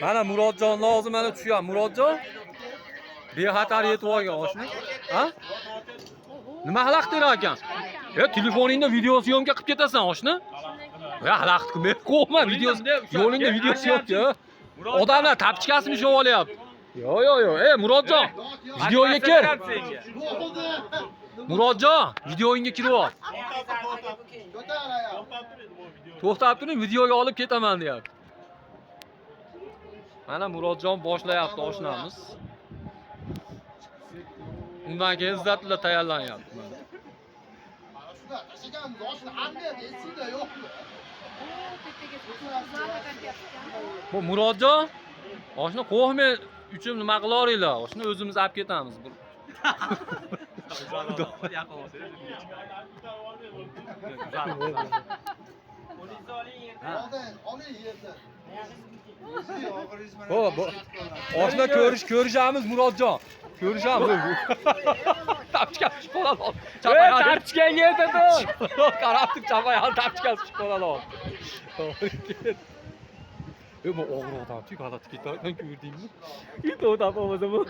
Mana Murodjon lozim mana tushyapti. Murodjon bexatar yetib olgan oshna. Ha? Nima xalaqtira ekan? Telefoningda video syomka qilib ketasan oshna. Xalaqt qilmay qo'yma video. Yo'lingda video syomka. Odamlar tapchikasini sho'v olyapti. Yo'q. Murodjon, videoga kir. Murodjon, videoingga kirib ol. To'xtab turing, videoga olib ketaman deyapti. Mana Murodjon boshlayapti oshnamiz. Undan keyin izzatlar tayyorlanyapti. Bu Murodjon, oshna qo'ymay uchun nima qilaringlar? Oshna o'zimiz olib ketamiz. Oshna ko'rishamiz Murodjon. Ko'rishamiz. Tapchika qoladi. Tapchika yerda tur. Qarab tur, chapay tapchika qoladi. Bu og'ir odam, tik holatga ketgan ko'rdingmi? It odam o'zimi.